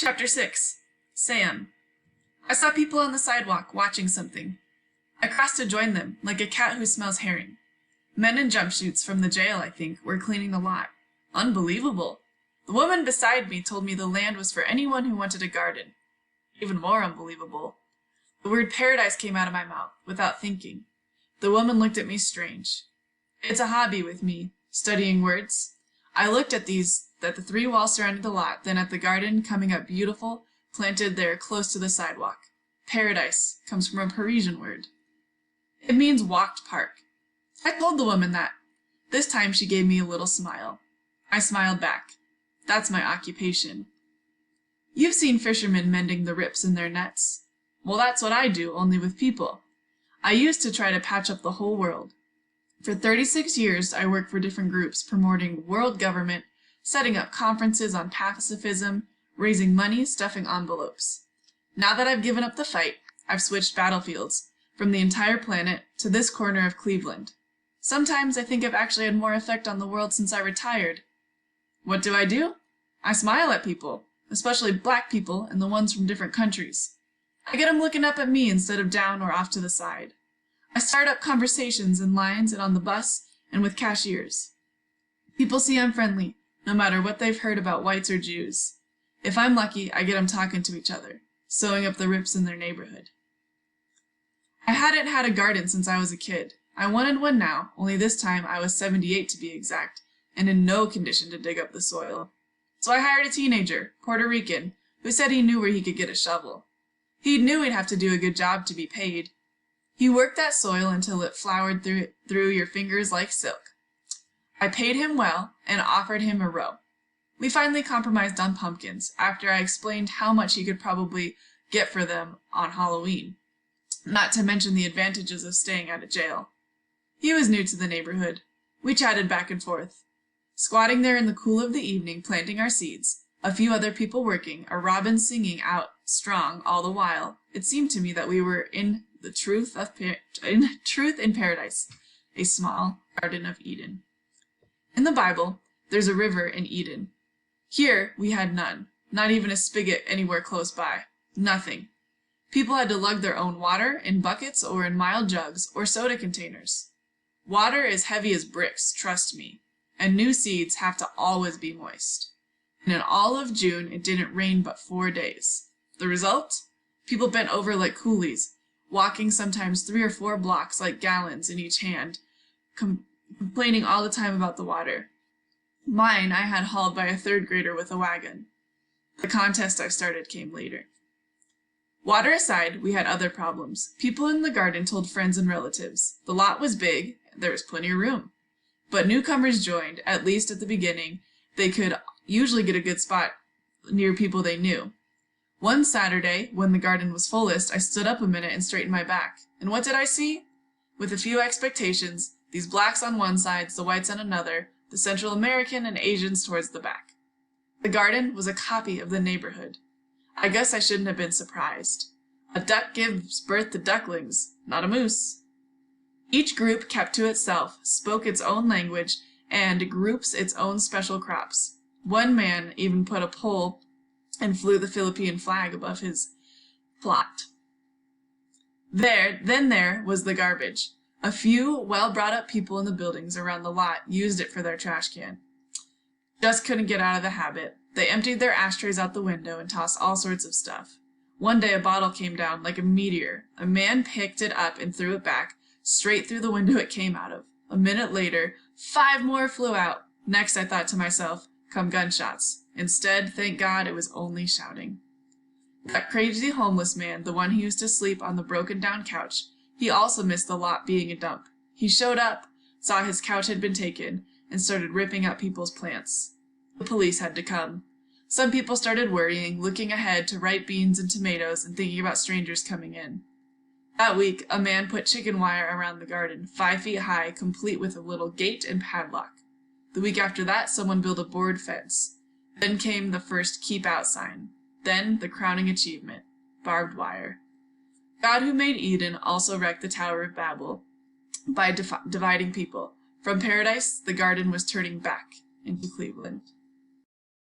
Chapter 6. Sam. I saw people on the sidewalk watching something. I crossed to join them, like a cat who smells herring. Men in jumpsuits from the jail, I think, were cleaning the lot. Unbelievable. The woman beside me told me the land was for anyone who wanted a garden. Even more unbelievable. The word paradise came out of my mouth, without thinking. The woman looked at me strange. It's a hobby with me, studying words. I looked at the three walls surrounding the lot, then at the garden coming up beautiful, planted there close to the sidewalk. Paradise comes from a Parisian word. It means walked park. I told the woman that. This time she gave me a little smile. I smiled back. That's my occupation. You've seen fishermen mending the rips in their nets. Well, that's what I do, only with people. I used to try to patch up the whole world. For 36 years, I worked for different groups promoting world government, setting up conferences on pacifism, raising money, stuffing envelopes. Now that I've given up the fight, I've switched battlefields, from the entire planet to this corner of Cleveland. Sometimes I think I've actually had more effect on the world since I retired. What do? I smile at people, especially black people and the ones from different countries. I get them looking up at me instead of down or off to the side. I start up conversations in lines and on the bus and with cashiers. People see I'm friendly, no matter what they've heard about whites or Jews. If I'm lucky, I get them talking to each other, sewing up the rips in their neighborhood. I hadn't had a garden since I was a kid. I wanted one now, only this time I was 78 to be exact, and in no condition to dig up the soil. So I hired a teenager, Puerto Rican, who said he knew where he could get a shovel. He knew he'd have to do a good job to be paid. He worked that soil until it flowered through your fingers like silk. I paid him well and offered him a row. We finally compromised on pumpkins after I explained how much he could probably get for them on Halloween, not to mention the advantages of staying out of jail. He was new to the neighborhood. We chatted back and forth. Squatting there in the cool of the evening, planting our seeds, a few other people working, a robin singing out strong all the while, it seemed to me that we were in truth in paradise, a small Garden of Eden. In the Bible, there's a river in Eden. Here, we had none, not even a spigot anywhere close by. Nothing. People had to lug their own water in buckets or in mild jugs or soda containers. Water is heavy as bricks, trust me, and new seeds have to always be moist. And in all of June, it didn't rain but 4 days. The result? People bent over like coolies, walking sometimes 3 or 4 blocks like gallons in each hand, complaining all the time about the water. Mine I had hauled by a 3rd grader with a wagon. The contest I started came later. Water aside, we had other problems. People in the garden told friends and relatives. The lot was big, there was plenty of room. But newcomers joined, at least at the beginning. They could usually get a good spot near people they knew. One Saturday, when the garden was fullest, I stood up a minute and straightened my back. And what did I see? With a few expectations, these blacks on one side, the whites on another, the Central American and Asians towards the back. The garden was a copy of the neighborhood. I guess I shouldn't have been surprised. A duck gives birth to ducklings, not a moose. Each group kept to itself, spoke its own language, and groups its own special crops. One man even put a pole and flew the Philippine flag above his plot. There was the garbage. A few well-brought-up people in the buildings around the lot used it for their trash can. Just couldn't get out of the habit. They emptied their ashtrays out the window and tossed all sorts of stuff. One day a bottle came down like a meteor. A man picked it up and threw it back, straight through the window it came out of. A minute later, 5 more flew out. Next, I thought to myself, come gunshots. Instead, thank God, it was only shouting. That crazy homeless man, the one who used to sleep on the broken-down couch, he also missed the lot being a dump. He showed up, saw his couch had been taken, and started ripping up people's plants. The police had to come. Some people started worrying, looking ahead to ripe beans and tomatoes and thinking about strangers coming in. That week, a man put chicken wire around the garden, 5 feet high, complete with a little gate and padlock. The week after that, someone built a board fence. Then came the first keep out sign. Then the crowning achievement, barbed wire. God who made Eden also wrecked the Tower of Babel by dividing people. From paradise, the garden was turning back into Cleveland.